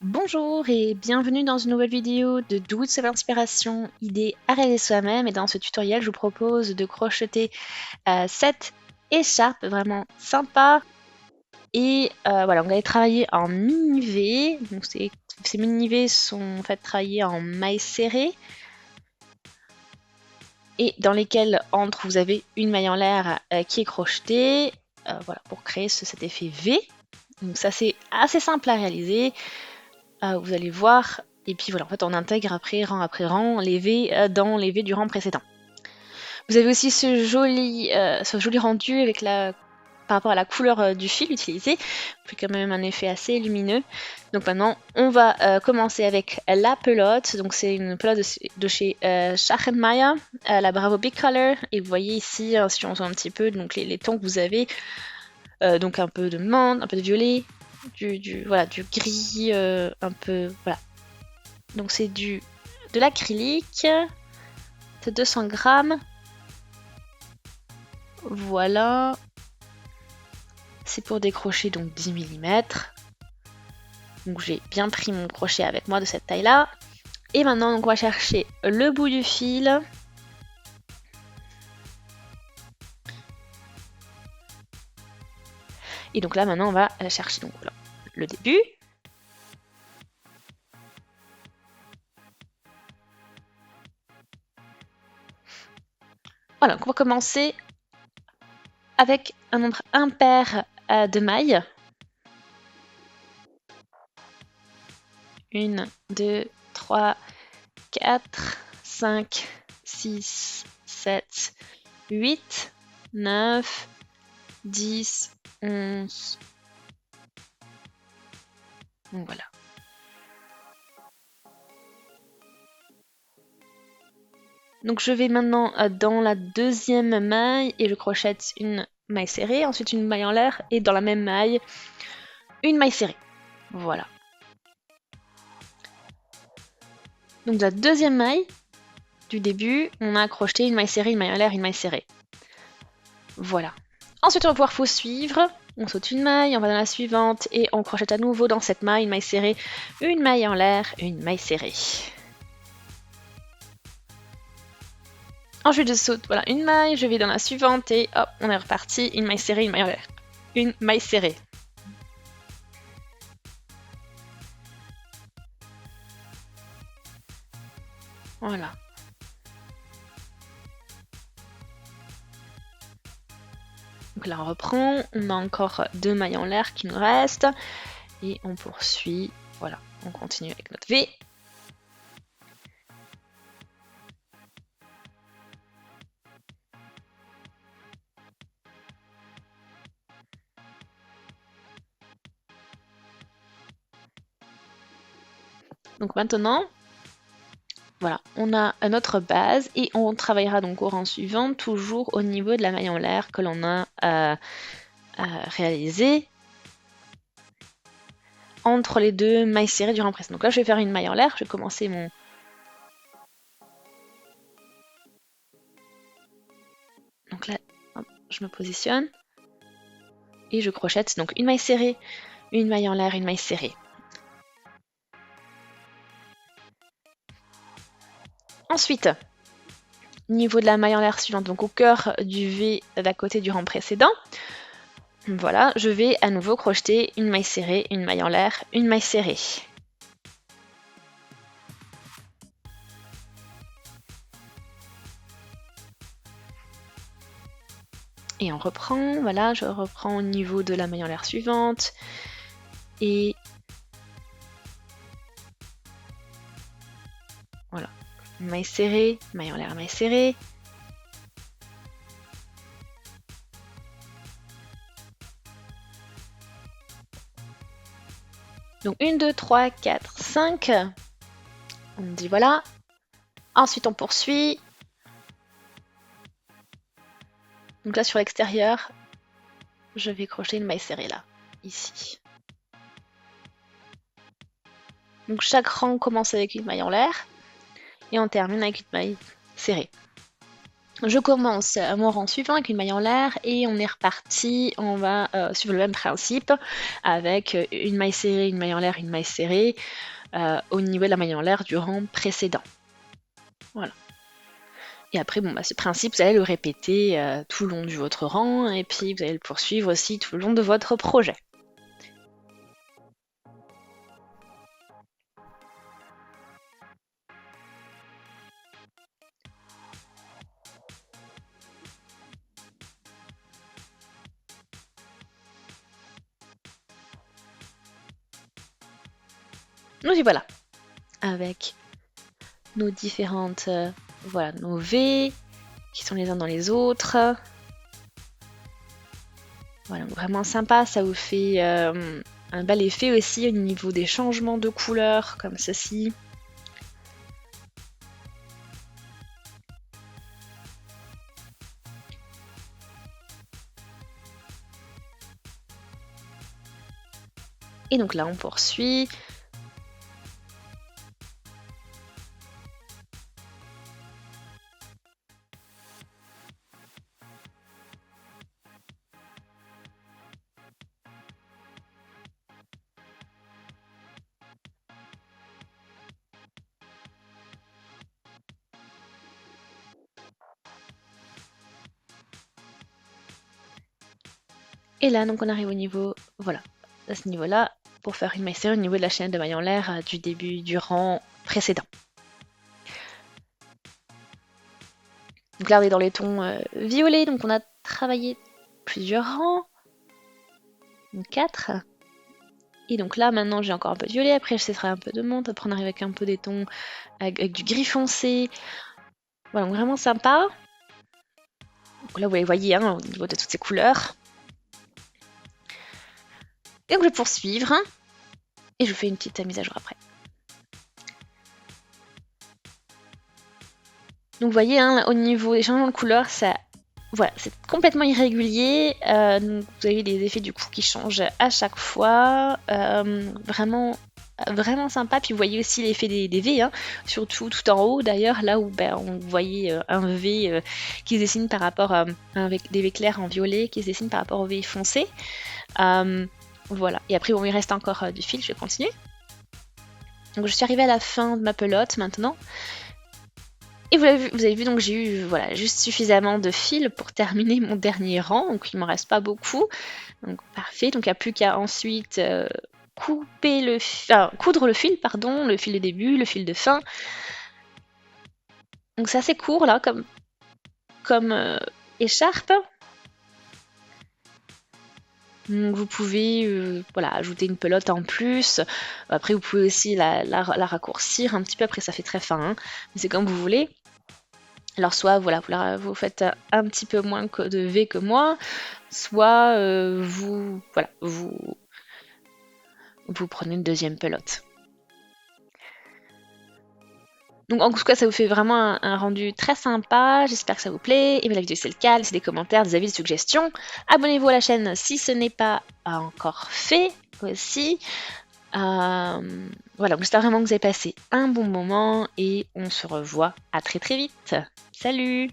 Bonjour et bienvenue dans une nouvelle vidéo de Do It Self Inspiration, idée à réaliser soi-même. Et dans ce tutoriel, je vous propose de crocheter 7 écharpes vraiment sympas. Et voilà, on va aller travailler en mini-V. Donc ces mini-V sont en fait travaillés en mailles serrées et dans lesquelles entre vous avez une maille en l'air qui est crochetée, voilà, pour créer cet effet V. Donc ça c'est assez simple à réaliser. Vous allez voir, et puis voilà, en fait on intègre après rang les V dans les V du rang précédent. Vous avez aussi ce joli rendu avec par rapport à la couleur du fil utilisé, puis quand même un effet assez lumineux. Donc maintenant on va commencer avec la pelote, donc c'est une pelote de chez Schachenmeier, la Bravo Big Color, et vous voyez ici, si on voit un petit peu, donc les tons que vous avez, donc un peu de menthe, un peu de violet, voilà, du gris, un peu, voilà. Donc c'est de l'acrylique, c'est 200 grammes. Voilà. C'est pour décrocher donc 10 mm. Donc j'ai bien pris mon crochet avec moi de cette taille-là. Et maintenant donc, on va chercher le bout du fil. Et donc là maintenant on va chercher donc, voilà, le début. Voilà, donc on va commencer avec un nombre impair de mailles. 1, 2, 3, 4, 5, 6, 7, 8, 9, 10, 11. Donc voilà. Donc je vais maintenant dans la deuxième maille et je crochette une maille serrée, ensuite une maille en l'air et dans la même maille, une maille serrée. Voilà. Donc la deuxième maille du début, on a crocheté une maille serrée, une maille en l'air, une maille serrée. Voilà. Ensuite on va pouvoir poursuivre. On saute une maille, on va dans la suivante et on crochette à nouveau dans cette maille, une maille serrée, une maille en l'air, une maille serrée. Ensuite je saute, voilà, une maille, je vais dans la suivante et hop, on est reparti, une maille serrée, une maille en l'air, une maille serrée. Voilà. Donc là on reprend, on a encore 2 mailles en l'air qui nous restent et on poursuit, voilà, on continue avec notre V. Donc maintenant, voilà, on a notre base et on travaillera donc au rang suivant, toujours au niveau de la maille en l'air que l'on a réalisé entre les 2 mailles serrées du rang précédent. Donc là je vais faire une maille en l'air, je vais commencer mon... Donc là, hop, je me positionne et je crochette donc une maille serrée, une maille en l'air, une maille serrée. Ensuite, niveau de la maille en l'air suivante, donc au cœur du V d'à côté du rang précédent, voilà, je vais à nouveau crocheter une maille serrée, une maille en l'air, une maille serrée. Et on reprend, voilà, je reprends au niveau de la maille en l'air suivante. Et voilà, maille serrée, maille en l'air, maille serrée. Donc 1, 2, 3, 4, 5. On dit voilà. Ensuite on poursuit. Donc là sur l'extérieur, je vais crocheter une maille serrée là, ici. Donc chaque rang commence avec une maille en l'air et on termine avec une maille serrée. Je commence mon rang suivant avec une maille en l'air et on est reparti, on va suivre le même principe avec une maille serrée, une maille en l'air, une maille serrée au niveau de la maille en l'air du rang précédent. Voilà. Et après, bon, bah, ce principe, vous allez le répéter tout le long de votre rang et puis vous allez le poursuivre aussi tout le long de votre projet. Donc et voilà, avec nos différentes, voilà, nos V qui sont les uns dans les autres. Voilà, vraiment sympa, ça vous fait un bel effet aussi au niveau des changements de couleurs, comme ceci. Et donc là, on poursuit. Et là, donc on arrive au niveau, voilà, à ce niveau-là, pour faire une maille serrée au niveau de la chaîne de maille en l'air du début du rang précédent. Donc là, on est dans les tons violets, donc on a travaillé plusieurs rangs, donc 4. Et donc là, maintenant, j'ai encore un peu de violet, après, j'essaierai un peu de menthe, après on arrive avec un peu des tons, avec du gris foncé. Voilà, donc vraiment sympa. Donc là, vous les voyez hein, au niveau de toutes ces couleurs. Et donc je vais poursuivre, et je fais une petite mise à jour après. Donc vous voyez, hein, au niveau des changements de couleurs, ça, voilà, c'est complètement irrégulier. Donc vous avez des effets du coup qui changent à chaque fois. Vraiment sympa. Puis vous voyez aussi l'effet des V, hein, surtout tout en haut d'ailleurs, là où ben, on voyait un V qui se dessine par rapport avec des V clairs en violet qui se dessine par rapport au V foncé. Voilà. Et après, bon, il reste encore du fil, je vais continuer. Donc je suis arrivée à la fin de ma pelote maintenant. Et vous avez vu, donc j'ai eu voilà, juste suffisamment de fil pour terminer mon dernier rang, donc il m'en reste pas beaucoup. Donc parfait, donc il n'y a plus qu'à ensuite coudre le fil, pardon, le fil de début, le fil de fin. Donc c'est assez court là comme écharpe. Donc vous pouvez voilà, ajouter une pelote en plus. Après vous pouvez aussi la raccourcir un petit peu, après ça fait très fin, hein, mais c'est comme vous voulez. Alors soit voilà, vous faites un petit peu moins de V que moi, soit vous prenez une deuxième pelote. Donc en tout cas ça vous fait vraiment un rendu très sympa, j'espère que ça vous plaît. Aimez la vidéo si c'est le cas, laissez des commentaires, des avis, des suggestions. Abonnez-vous à la chaîne si ce n'est pas encore fait aussi. Voilà, donc j'espère vraiment que vous avez passé un bon moment et on se revoit à très très vite. Salut!